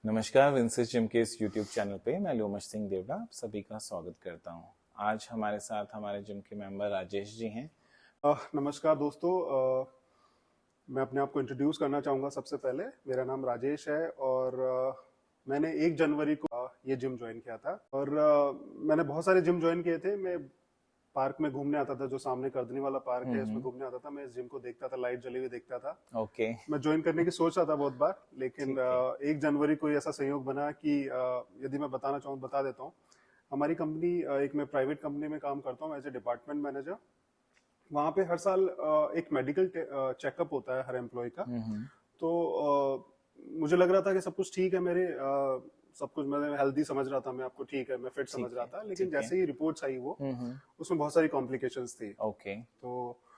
नमस्कार, विंसेस जिम के इस यूट्यूब चैनल पे मैं लोमश सिंह देवड़ा आप सभी का स्वागत करता हूँ। आज हमारे साथ हमारे जिम के मेंबर राजेश जी हैं। नमस्कार दोस्तों। मैं अपने आप को इंट्रोड्यूस करना चाहूँगा। सबसे पहले मेरा नाम राजेश है और मैंने 1 जनवरी को ये जिम ज्वाइन किया था और मैंने बहुत सारे जिम ज्वाइन किए थे। मैं पार्क में घूमने आता था, जो सामने कर्दनी वाला पार्क है उसमें घूमने आता था। मैं इस जिम को देखता था, लाइट जली हुई देखता था। ओके। मैं ज्वाइन करने की सोच रहा था बहुत बार, लेकिन ठीक है। 1 जनवरी को ऐसा संयोग बना कि यदि मैं बताना चाहूँ बता देता हूँ। हमारी कंपनी, एक मैं प्राइवेट कंपनी में काम करता हूँ एज ए डिपार्टमेंट मैनेजर। वहाँ पे हर साल एक मेडिकल चेकअप होता है हर एम्प्लॉय का। तो मुझे लग रहा था कि सब कुछ ठीक है, मेरे सब कुछ मैं हेल्दी समझ रहा था, मैं आपको ठीक है, मैं फिट समझ रहा था। लेकिन जैसे ही रिपोर्ट्स आई वो उसमें बहुत सारी कॉम्प्लिकेशंस थी। ओके। तो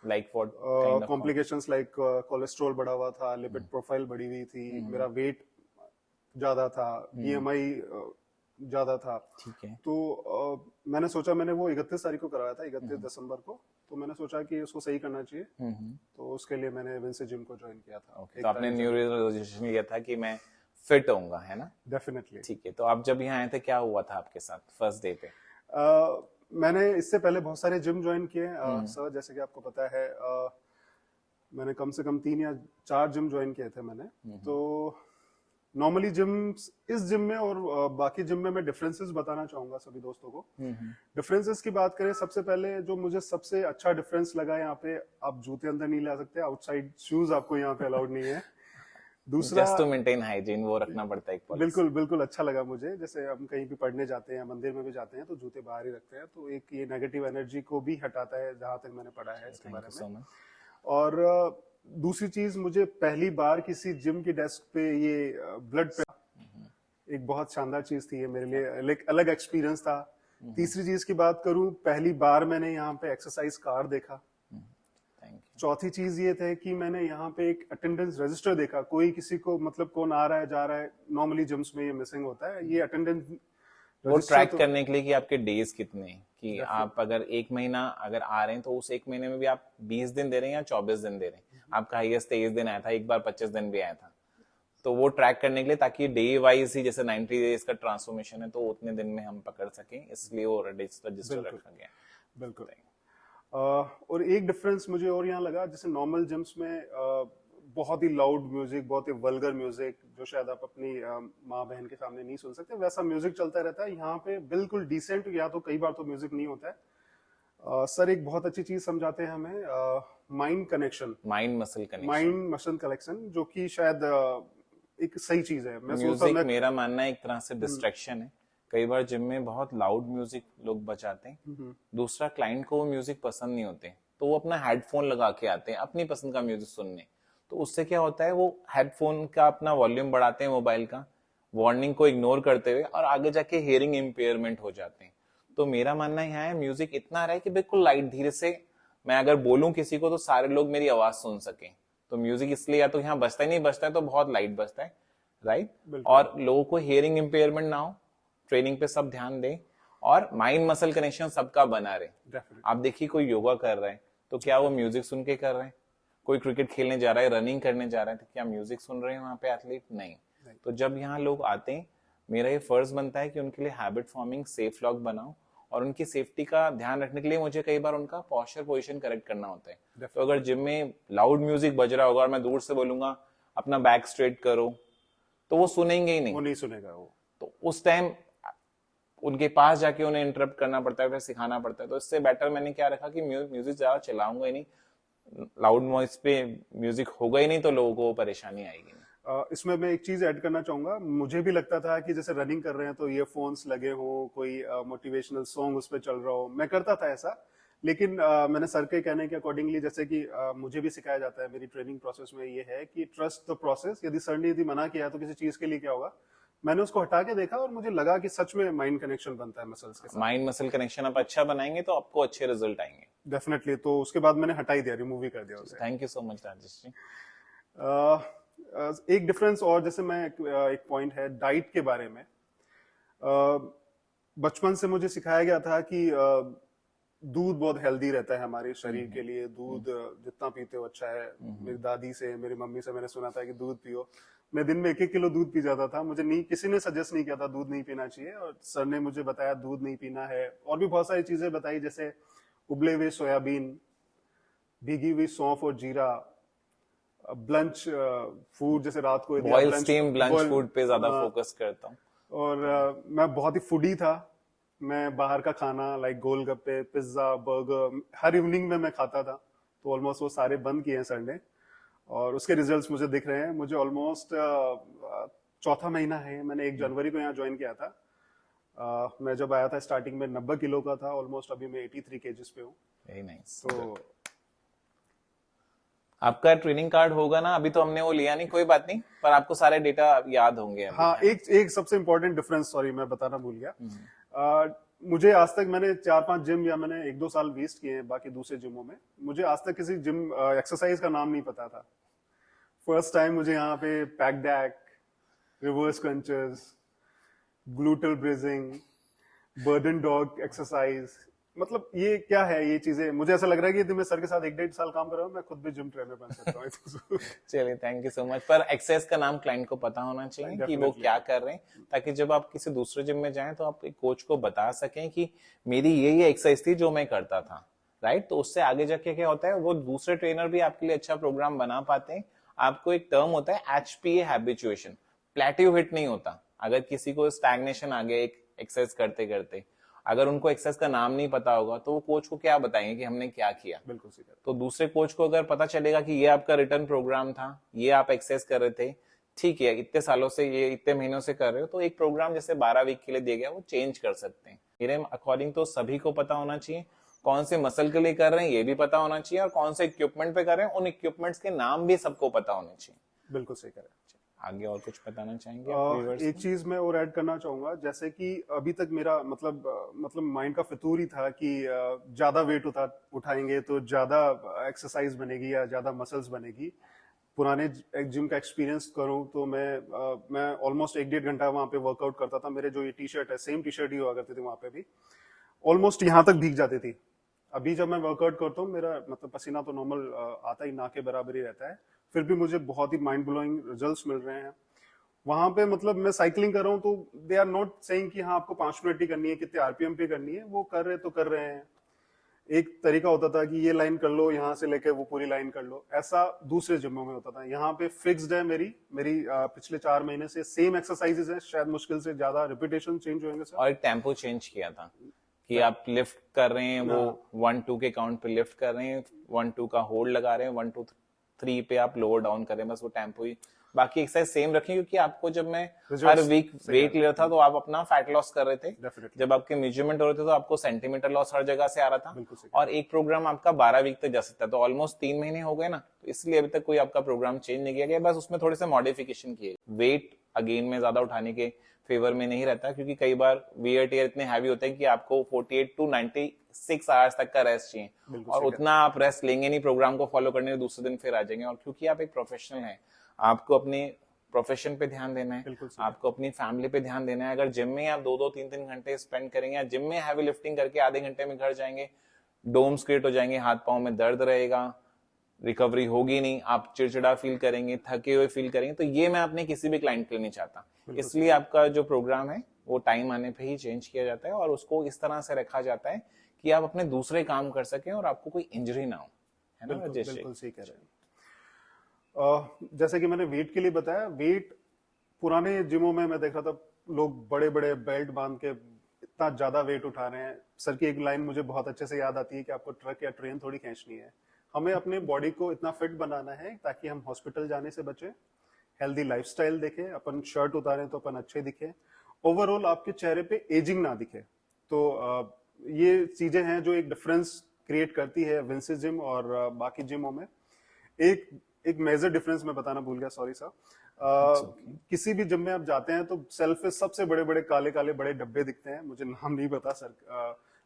like what kind of complications like cholesterol बढ़ा हुआ था, लिपिड प्रोफाइल बढ़ी हुई थी, मेरा वेट ज्यादा था, बीएमआई ज्यादा था। ठीक है। तो मैंने सोचा, मैंने वो 31 तारीख को कराया था, 31 दिसंबर को। तो मैंने सोचा कि उसको सही करना चाहिए। तो उसके लिए मैंने विंसे जिम को ज्वाइन किया था। ओके, तो आपने न्यू ईयर रेजोल्यूशन लिया था कि मैं फिट होऊंगा, है ना? डेफिनेटली। ठीक है, तो आप जब यहाँ आए थे क्या हुआ था आपके साथ फर्स्ट डे पे? मैंने इससे पहले बहुत सारे जिम ज्वाइन किए सर, जैसे कि आपको पता है। मैंने कम से कम 3 या 4 जिम ज्वाइन किए थे मैंने। तो नॉर्मली इस जिम में और बाकी जिम में मैं डिफरेंसेस बताना चाहूंगा सभी दोस्तों को। डिफरेंसेस की बात करें, सबसे पहले जो मुझे सबसे अच्छा डिफरेंस लगा, यहाँ पे आप जूते अंदर नहीं ला सकते, आउटसाइड शूज आपको यहाँ पे अलाउड नहीं है। दूसरा, जस्ट टू मेंटेन हाइजीन, वो रखना पड़ता है एक पॉलिसी। बिल्कुल बिल्कुल अच्छा लगा मुझे। जैसे हम कहीं भी पढ़ने जाते हैं, मंदिर में भी जाते हैं, तो जूते बाहर ही रखते हैं। तो एक ये नेगेटिव एनर्जी को भी हटाता है, जहां तक मैंने पढ़ा है इसके बारे में। और दूसरी चीज, मुझे पहली बार किसी जिम की डेस्क पे ये ब्लड पे एक बहुत शानदार चीज थी ये मेरे लिए, एक अलग एक्सपीरियंस था। तीसरी चीज की बात करूं, पहली बार मैंने यहाँ पे एक्सरसाइज कार्ड देखा। चौथी चीज ये थे कि मैंने यहाँ पे एक अटेंडेंस रजिस्टर देखा। कोई किसी को, मतलब कौन आ रहा है जा रहा है, नॉर्मली जिम्स में ये मिसिंग होता है। ये अटेंडेंस वो ट्रैक करने के लिए कि आपके डेज कितने हैं, कि आप अगर 1 महीना अगर आ रहे हैं तो उस 1 महीने में भी आप 20 दिन दे रहे हैं या 24 दिन दे रहे हैं। आपका हाईएस्ट 23 दिन आया था, एक बार 25 दिन भी आया था। तो वो ट्रैक करने के लिए, ताकि डे वाइज ही, जैसे 90 डेज का ट्रांसफॉर्मेशन है तो उतने दिन में हम पकड़ सकें, इसलिए वो रजिस्टर रखा गया। बिल्कुल। और एक डिफरेंस मुझे और यहाँ लगा, जैसे नॉर्मल जिम्स में बहुत ही लाउड म्यूजिक, बहुत ही वल्गर म्यूजिक, जो शायद आप अपनी माँ बहन के सामने नहीं सुन सकते, वैसा म्यूजिक चलता रहता है। यहाँ पे बिल्कुल डिसेंट, या तो कई बार तो म्यूजिक नहीं होता है। सर एक बहुत अच्छी चीज समझाते हैं हमें, mind connection, mind muscle connection, जो कि शायद एक सही चीज है। मैं म्यूजिक, मेरा मानना है, एक तरह से डिस्ट्रैक्शन है। कई बार जिम में बहुत लाउड म्यूजिक लोग बजाते हैं, दूसरा क्लाइंट को वो म्यूजिक पसंद नहीं होते, तो वो अपना हेडफोन लगा के आते हैं अपनी पसंद का म्यूजिक सुनने। तो उससे क्या होता है, वो हेडफोन का अपना वॉल्यूम बढ़ाते हैं मोबाइल का, वार्निंग को इग्नोर करते हुए, और आगे जाके हियरिंग इम्पेयरमेंट हो जाते हैं। तो मेरा मानना यहाँ है, म्यूजिक इतना रहे कि बिल्कुल लाइट, धीरे से मैं अगर बोलूं किसी को तो सारे लोग मेरी आवाज सुन सकें। तो म्यूजिक इसलिए या तो यहाँ बजता ही नहीं, बजता है तो बहुत लाइट बजता है, राइट। और लोगों को हियरिंग इम्पेयरमेंट ना हो, ट्रेनिंग पे सब ध्यान दें, और माइंड मसल कनेक्शन सबका बना रहे। आप देखिए, कोई योगा कर रहा है तो क्या वो म्यूजिक सुन के कर रहे हैं? कोई क्रिकेट खेलने जा रहा है, रनिंग करने जा रहा है, तो क्या म्यूजिक सुन रहे हैं वहां पे एथलीट? नहीं। तो जब यहाँ लोग आते हैं, मेरा ये फर्ज बनता है कि उनके लिए हैबिट फॉर्मिंग सेफ लॉक बनाओ, और उनकी सेफ्टी का ध्यान रखने के लिए मुझे कई बार उनका पोस्चर पोजीशन करेक्ट करना होता है। तो अगर जिम में लाउड म्यूजिक बज रहा होगा और मैं दूर से बोलूंगा अपना बैक स्ट्रेट करो, तो वो सुनेंगे ही नहीं, वो नहीं सुनेगा वो। तो उस टाइम उनके पास जाके उन्हें इंटरप्ट करना पड़ता है, फिर सिखाना पड़ता है। तो इससे बेटर मैंने क्या रखा कि म्यूजिक ज्यादा चलाऊंगा ही नहीं, लाउड नॉइस पे म्यूजिक होगा ही नहीं, तो लोगों को परेशानी आएगी नहीं। इसमें मैं एक चीज ऐड करना चाहूंगा। मुझे भी लगता था कि जैसे रनिंग कर रहे हैं तो ईयरफोन्स लगे हो, कोई मोटिवेशनल सॉन्ग उस पर चल रहा हो, मैं करता था ऐसा। लेकिन मैंने सर के कहने के अकॉर्डिंगली, जैसे कि मुझे भी सिखाया जाता है मेरी ट्रेनिंग प्रोसेस में, ये है कि ट्रस्ट द प्रोसेस। यदि सर ने यदि मना किया तो किसी चीज के लिए क्या होगा, मैंने उसको हटा के देखा और मुझे लगा कि सच में माइंड कनेक्शन बनता है मसल्स के साथ। माइंड मसल कनेक्शन आप अच्छा बनाएंगे तो आपको अच्छे रिजल्ट आएंगे। डेफिनेटली। तो उसके बाद मैंने हटा ही दिया, रिमूव ही कर दिया उसे। Thank you so much Rajesh ji. एक डिफरेंस और, जैसे मैं एक पॉइंट है डाइट के बारे में। बचपन से मुझे सिखाया गया था कि दूध बहुत हेल्दी रहता है हमारे शरीर के लिए, दूध जितना पीते हो अच्छा है। मेरी दादी से, मेरी मम्मी से मैंने सुना था कि दूध पियो। मैं दिन में 1-1 किलो दूध पी जाता था। मुझे नहीं, किसी ने सजेस्ट नहीं किया था दूध नहीं पीना चाहिए, और सर ने मुझे बताया दूध नहीं पीना है। और भी बहुत सारी चीजें बताई, जैसे उबले हुए सोयाबीन, भीगी हुई सौंफ और जीरा, ब्लंच फूड, जैसे रात को बॉयल स्टीम ब्लंच फूड पे ज्यादा फोकस करता हूँ। और मैं बहुत ही फूडी था। मैं बाहर का खाना लाइक गोलगप्पे, पिज्जा, बर्गर हर इवनिंग में मैं खाता था। तो ऑलमोस्ट वो सारे बंद किए हैं सर ने, और उसके रिजल्ट्स मुझे दिख रहे हैं। मुझे ऑलमोस्ट चौथा महीना है, मैंने 1 जनवरी को यहाँ ज्वाइन किया था। मैं जब आया था स्टार्टिंग में 90 किलो का था, ऑलमोस्ट अभी मैं 83 केजीज पे हूँ। Very nice. तो आपका ट्रेनिंग कार्ड होगा ना, अभी तो हमने वो लिया नहीं, कोई बात नहीं, पर आपको सारे डेटा याद होंगे अभी। हाँ, एक सबसे इम्पोर्टेंट डिफरेंस, सॉरी मैं बताना भूल गया। मुझे आज तक, मैंने 4-5 जिम या मैंने 1-2 साल वेस्ट किए हैं बाकी दूसरे जिमों में, मुझे आज तक किसी जिम एक्सरसाइज का नाम नहीं पता था। फर्स्ट टाइम मुझे यहाँ पे pec deck, reverse crunches, gluteal bridging, bird dog exercise, मतलब ये क्या है ये चीजें। मुझे ऐसा लग रहा है कि यदि मैं सर के साथ 1-1.5 साल काम कर रहा हूँ, मैं खुद भी जिम ट्रेनर बन सकता हूँ। चलिए, थैंक यू सो मच। पर एक्सरसाइज का नाम क्लाइंट को पता होना चाहिए कि वो क्या कर रहे हैं, ताकि जब आप किसी दूसरे जिम में जाएं तो आप एक कोच को बता सकें कि मेरी ये एक्सरसाइज थी जो मैं करता था, राइट। तो उससे आगे जाके क्या होता है, वो दूसरे ट्रेनर भी आपके लिए अच्छा प्रोग्राम बना पाते हैं। आपको एक टर्म होता है HPA, हैबिचुएशन, प्लेट्यू हिट नहीं होता। अगर किसी को स्टैग्नेशन आ गया एक एक्सरसाइज करते करते, अगर उनको एक्सरसाइज का नाम नहीं पता होगा तो वो कोच को क्या बताएंगे कि हमने क्या किया। बिल्कुल सही कह तो दूसरे कोच को अगर पता चलेगा कि ये आपका रिटर्न प्रोग्राम था, ये आप एक्सरसाइज कर रहे थे, ठीक है, इतने सालों से, ये इतने महीनों से कर रहे हो, तो एक प्रोग्राम जैसे 12 वीक के लिए दिया गया वो चेंज कर सकते हैं। मेरे अकॉर्डिंग तो सभी को पता होना चाहिए कौन से मसल के लिए कर रहे हैं, ये भी पता होना चाहिए, और कौन से इक्विपमेंट पे कर रहे हैं, उन इक्विपमेंट्स के नाम भी सबको पता होने चाहिए। बिल्कुल सही कह रहे हैं। आगे और कुछ बताना चाहेंगे आप? एक चीज मैं और ऐड करना चाहूंगा, जैसे कि अभी तक मेरा मतलब माइंड का फितूर ही था कि ज्यादा वेट उठाएंगे तो ज्यादा एक्सरसाइज बनेगी या ज्यादा मसल्स बनेगी। पुराने जिम का एक्सपीरियंस करूं तो मैं ऑलमोस्ट 1-1.5 घंटा वहां पे वर्कआउट करता था। मेरे जो ये टी शर्ट है, सेम टी शर्ट ही हुआ करती थी वहां पे भी, ऑलमोस्ट यहाँ तक भीग जाती थी। अभी जब मैं वर्कआउट करता हूँ, मेरा मतलब पसीना तो नॉर्मल आता ही, ना के बराबर ही रहता है, फिर भी मुझे बहुत ही माइंड ब्लोइंग रिजल्ट्स मिल रहे हैं वहां पे। मतलब मैं साइकिलिंग कर रहा हूँ तो दे आर नॉट सेइंग कि हाँ आपको 5 मिनट ही करनी है, कितने आरपीएम पे करनी है, वो कर रहे तो कर रहे हैं। एक तरीका होता था कि ये लाइन कर लो, यहाँ से लेके वो पूरी लाइन कर लो, ऐसा दूसरे जिमों में होता था। यहाँ पे फिक्स्ड है मेरी पिछले 4 महीने से सेम एक्सरसाइजेस है, शायद मुश्किल से ज्यादा रिपीटेशन चेंज होंगे सर। और एक टेम्पो चेंज किया था कि आप लिफ्ट कर रहे हैं, वो 1-2 के काउंट पे लिफ्ट कर रहे हैं, 1-2 का होल्ड लगा रहे हैं, 1-2-3 पे आप लोअर डाउन कर रहे हैं, बस वो टेम्पो ही। बाकी एक्सरसाइज सेम रखें, क्योंकि आपको जब मैं हर वीक वेट ले रहा था तो आप अपना फैट लॉस कर रहे थे। जब आपके मेजरमेंट हो रहे थे तो आपको सेंटीमीटर लॉस हर जगह से आ रहा था, और एक प्रोग्राम आपका 12 वीक तक जा सकता है। तो ऑलमोस्ट 3 महीने हो गए ना, तो इसलिए अभी तक कोई आपका प्रोग्राम चेंज नहीं किया गया, बस उसमें थोड़े से मॉडिफिकेशन किए। वेट अगेन में ज्यादा उठाने के फेवर में नहीं रहता, क्योंकि कई बार वियर टियर इतने हैवी होते हैं कि आपको 48 to 96 आवर्स तक का रेस्ट चाहिए, और उतना आप रेस्ट लेंगे नहीं प्रोग्राम को फॉलो करने के, दूसरे दिन फिर आ जाएंगे। और क्योंकि आप एक प्रोफेशनल हैं, आपको अपने प्रोफेशन पे ध्यान देना है, आपको अपनी फैमिली पे ध्यान देना है। अगर जिम में आप 2-2, 3-3 घंटे स्पेंड करेंगे, या जिम में हैवी लिफ्टिंग करके आधे घंटे में घर जाएंगे, डोम्स क्रिएट हो जाएंगे, हाथ पांव में दर्द रहेगा, रिकवरी होगी नहीं, आप चिड़चिड़ा फील करेंगे, थके हुए फील करेंगे। तो ये मैं अपने किसी भी क्लाइंट के लिए नहीं चाहता। इसलिए आपका जो प्रोग्राम है वो टाइम आने पे ही चेंज किया जाता है, और उसको इस तरह से रखा जाता है कि आप अपने दूसरे काम कर सकें और आपको कोई इंजरी ना हो, है ना? बिल्कुल सही कह रहे हैं। जैसे कि मैंने वेट के लिए बताया, वेट पुराने जिमों में मैं देख रहा था लोग बड़े बड़े बेल्ट बांध के इतना ज्यादा वेट उठा रहे हैं। सर की एक लाइन मुझे बहुत अच्छे से याद आती है कि आपको ट्रक या ट्रेन थोड़ी खींचनी है, हमें अपने बॉडी को इतना फिट बनाना है ताकि हम हॉस्पिटल जाने से बचे, हेल्दी लाइफस्टाइल देखें, अपन शर्ट उतारें तो अपन अच्छे दिखे, ओवरऑल आपके चेहरे पे एजिंग ना दिखे। तो ये चीजें हैं जो एक डिफरेंस क्रिएट करती है विंसेस जिम और बाकी जिमों में। एक मेजर डिफरेंस मैं बताना भूल गया, सॉरी सर। किसी भी जिम में आप जाते हैं तो सेल्फ पे सबसे बड़े बड़े काले काले बड़े डब्बे दिखते हैं, मुझे नाम नहीं पता सर,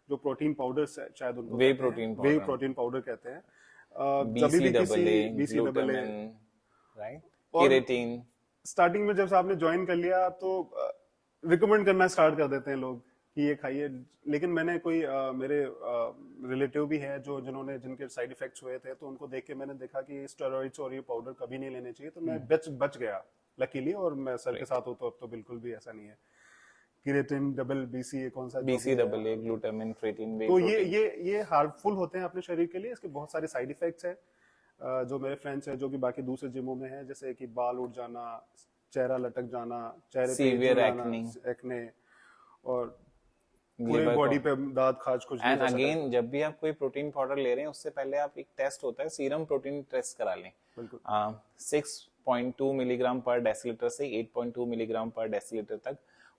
जो प्रोटीन पाउडर शायद उनको वे प्रोटीन पाउडर कहते हैं। केराटिन। स्टार्टिंग में जब आपने ज्वाइन कर लिया तो रिकमेंड करना स्टार्ट कर देते हैं लोग कि ये खाइए, लेकिन मैंने कोई मेरे रिलेटिव भी है जिनके साइड इफेक्ट्स हुए थे, तो उनको देख के मैंने देखा कि स्टेरॉइड्स और ये पाउडर कभी नहीं लेने चाहिए, तो मैं बच गया। लकीली, और मैं सर के साथ हूँ तो अब तो बिल्कुल भी ऐसा नहीं है। क्रिएटिन डबल BCA कौन सा BCAA, ग्लूटामिन, क्रिएटिन, वे तो प्रोटीन। ये हार्मफुल होते हैं अपने शरीर के लिए। इसके बहुत सारे साइड इफेक्ट्स हैं। जो मेरे फ्रेंड्स हैं जो कि बाकी दूसरे जिमों में हैं, जैसे कि बाल उड़ जाना, चेहरा लटक जाना, चेहरे पे सीवियर झुर्रियाना, एक्ने, एक्ने, और पूरे बॉडी पे दाद खाज खुजली एंड जैसा अगेन जब भी आप कोई प्रोटीन पाउडर ले रहे हैं उससे पहले आप एक टेस्ट होता है, सीरम प्रोटीन टेस्ट करा लें। बिल्कुल 6.2 मिलीग्राम पर डेसीलीटर से 8.2 मिलीग्राम पर डेसीलीटर तक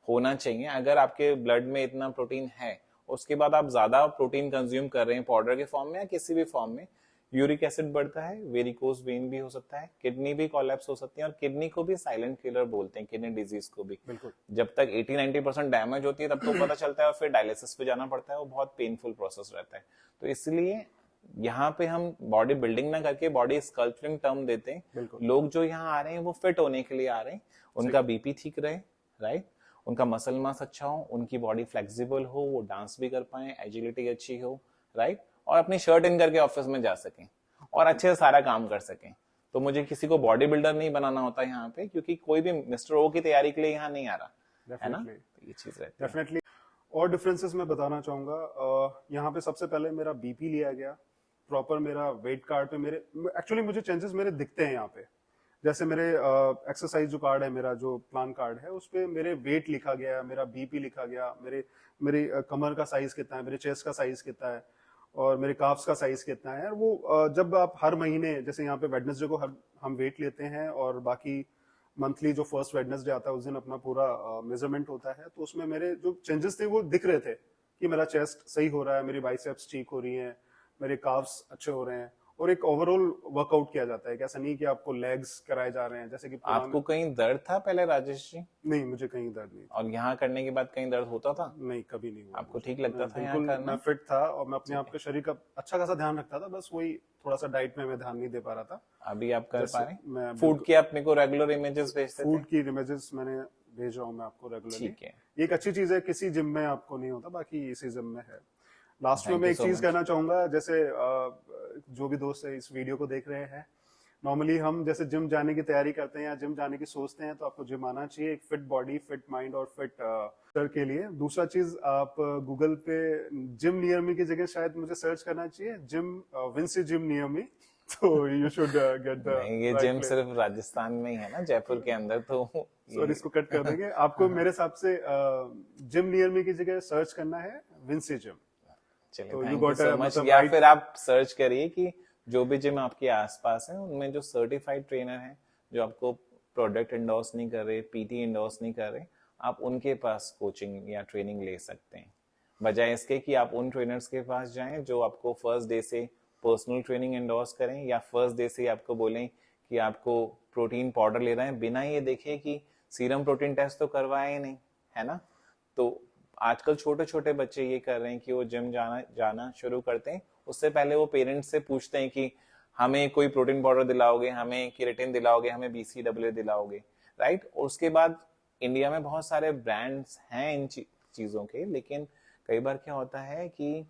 होना चाहिए। अगर आपके ब्लड में इतना प्रोटीन है, उसके बाद आप ज्यादा प्रोटीन कंज्यूम कर रहे हैं पाउडर के फॉर्म में या किसी भी फॉर्म में, यूरिक एसिड बढ़ता है, वेरिकोज वेन भी हो सकता है, किडनी भी कोलैप्स हो सकती है, और किडनी को भी साइलेंट किलर बोलते हैं, किडनी डिजीज को भी। बिल्कुल जब तक 80-90% डैमेज होती है तब तो पता चलता है और फिर डायलिसिस पे जाना पड़ता है, वो बहुत पेनफुल प्रोसेस रहता है। तो इसलिए यहाँ पे हम बॉडी बिल्डिंग ना करके बॉडी स्कल्पचरिंग टर्म देते हैं। लोग जो यहाँ आ रहे हैं वो फिट होने के लिए आ रहे हैं, उनका बीपी ठीक रहे, राइट, उनका मसल मास अच्छा हो, उनकी बॉडी फ्लेक्सिबल हो, वो डांस भी कर पाए, एजिलिटी अच्छी हो, राइट, और अपनी शर्ट इन करके ऑफिस में जा सकें और अच्छे से सारा काम कर सकें। तो मुझे किसी को बॉडी बिल्डर नहीं बनाना होता यहाँ पे, क्योंकि कोई भी मिस्टर ओ की तैयारी के लिए यहाँ नहीं आ रहा है ना, ये चीज रहती है। डेफिनेटली। और डिफरेंसेस मैं बताना चाहूंगा। यहाँ पे सबसे पहले मेरा बीपी लिया गया प्रॉपर, मेरा वेट कार्ड पे मेरे एक्चुअली मुझे चेंजेस मेरे दिखते हैं यहाँ पे। जैसे मेरे एक्सरसाइज जो कार्ड है, मेरा जो प्लान कार्ड है, उस पे मेरे वेट लिखा गया, मेरा बीपी लिखा गया, मेरी कमर का साइज कितना है, मेरे चेस्ट का साइज कितना है, और मेरे काफ्स का साइज कितना है। वो जब आप हर महीने, जैसे यहाँ पे वेडनेसडे को हम वेट लेते हैं, और बाकी मंथली जो फर्स्ट वेडनेसडे आता है उस दिन अपना पूरा मेजरमेंट होता है, तो उसमें मेरे जो चेंजेस थे वो दिख रहे थे कि मेरा चेस्ट सही हो रहा है, मेरी बाइसेप्स ठीक हो रही हैं, मेरे काफ्स अच्छे हो रहे हैं, और एक ओवरऑल वर्कआउट किया जाता है। ऐसा नहीं कि आपको लेग्स कराए जा रहे हैं जैसे कि आपको कहीं दर्द था पहले राजेश जी? नहीं, मुझे कहीं दर्द नहीं था। और यहाँ करने के बाद कहीं दर्द होता था? नहीं, कभी नहीं हुआ। आपको ठीक लगता था यहाँ बिल्कुल करना? मैं फिट था, और मैं अपने आप के शरीर का अच्छा खासा ध्यान रखता था, बस वही थोड़ा सा डाइट में मैं ध्यान नहीं दे पा रहा था। अभी आप कर पा रहे हैं? मैं फूड की अपने को रेगुलर इमेजेस भेजते थे? फूड की इमेजेस मैंने भेज रहा हूँ मैं आपको रेगुलरली। ठीक है, एक अच्छी चीज है, किसी जिम में आपको नहीं होता, बाकी इसी जिम में है। लास्ट में मैं एक चीज कहना चाहूंगा, जैसे जो भी दोस्त है इस वीडियो को देख रहे हैं, नॉर्मली हम जैसे जिम जाने की तैयारी करते हैं या जिम जाने की सोचते हैं, तो आपको जिम आना चाहिए, एक फिट बॉडी, फिट माइंड और फिट सर के लिए। दूसरा चीज, आप गूगल पे जिम नियर मी की जगह शायद मुझे सर्च करना चाहिए, gym Vinci gym near me, तो यू शुड गेट द ये जिम सिर्फ राजस्थान में ही है ना, जयपुर के अंदर, तो सॉरी इसको कट कर देंगे। आपको मेरे हिसाब से जिम नियर मी की जगह सर्च करना है विंसी जिम। चलिए, तो थैंक यू सो मच। या फिर आप सर्च करिए कि जो भी जिम आपके आसपास है उनमें जो सर्टिफाइड ट्रेनर हैं, जो आपको प्रोडक्ट इंडोर्स नहीं कर रहे, पीटी इंडोर्स नहीं कर रहे, आप उनके पास कोचिंग या ट्रेनिंग ले सकते हैं, बजाय इसके कि आप उन ट्रेनर्स के पास जाएं जो आपको फर्स्ट डे से पर्सनल ट्रेनिंग इंडोर्स करें, या फर्स्ट डे से आपको बोलें कि आपको प्रोटीन पाउडर ले रहे हैं, बिना ये देखे कि सीरम प्रोटीन टेस्ट तो करवाया ही नहीं, है ना। तो आजकल छोटे छोटे बच्चे ये कर रहे हैं कि वो जिम जाना शुरू करते हैं, उससे पहले वो पेरेंट्स से पूछते हैं कि हमें कोई प्रोटीन पाउडर दिलाओगे, हमें केराटिन दिलाओगे, हमें BCAA दिलाओगे, राइट। और उसके बाद इंडिया में बहुत सारे ब्रांड्स हैं इन चीजों के, लेकिन कई बार क्या होता है कि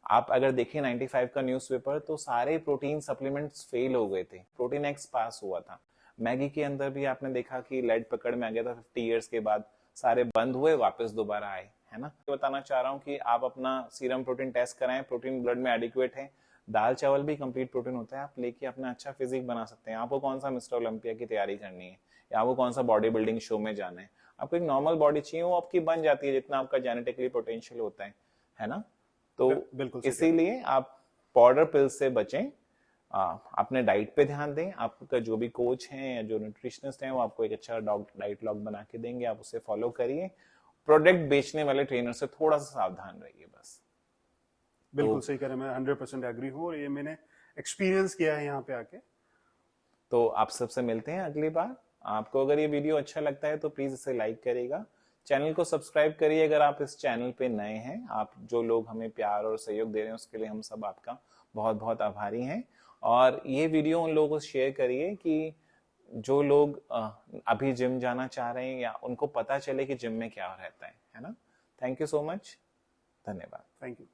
आप अगर देखें 95 का न्यूज़पेपर, तो सारे प्रोटीन सप्लीमेंट्स फेल हो गए थे, प्रोटीन एक्स पास हुआ था। मैगी के अंदर भी आपने देखा कि लेड पकड़ में आ गया था, 50 इयर्स के बाद सारे बंद हुए, वापस दोबारा आए, है ना। तो बताना चाह रहा हूँ कि आप अपना सीरम प्रोटीन टेस्ट कराएं, प्रोटीन ब्लड में एडिक्वेट है, दाल चावल भी कंप्लीट प्रोटीन होता है, आप लेके अपना अच्छा फिजिक बना सकते हैं। आपको कौन सा मिस्टर ओलंपिया की तैयारी करनी है, या आपको कौन सा बॉडी बिल्डिंग शो में जाना है, आपको एक नॉर्मल बॉडी चाहिए, वो आपकी बन जाती है जितना आपका जेनेटिकली पोटेंशियल होता है ना। तो बिल्कुल इसीलिए आप पाउडर पिल से बचें, अपने डाइट पे ध्यान दें। आपका जो भी कोच हैं या जो न्यूट्रिशनिस्ट हैं वो आपको एक अच्छा डाइट लॉग बना के देंगे, आप उसे फॉलो करिए। प्रोडक्ट बेचने वाले ट्रेनर से थोड़ा सा सावधान रहिए बस। बिल्कुल सही कह रहे हैं, मैं 100% एग्री हूँ, और ये मैंने एक्सपीरियंस किया है यहाँ पे आके। तो आप सबसे मिलते हैं अगली बार। आपको अगर ये वीडियो अच्छा लगता है तो प्लीज इसे लाइक करिएगा, चैनल को सब्सक्राइब करिए अगर आप इस चैनल पे नए हैं। आप जो लोग हमें प्यार और सहयोग दे रहे हैं उसके लिए हम सब आपका बहुत बहुत आभारी हैं। और ये वीडियो उन लोगों को शेयर करिए कि जो लोग अभी जिम जाना चाह रहे हैं या उनको पता चले कि जिम में क्या रहता है ना। थैंक यू सो मच, धन्यवाद। Thank you.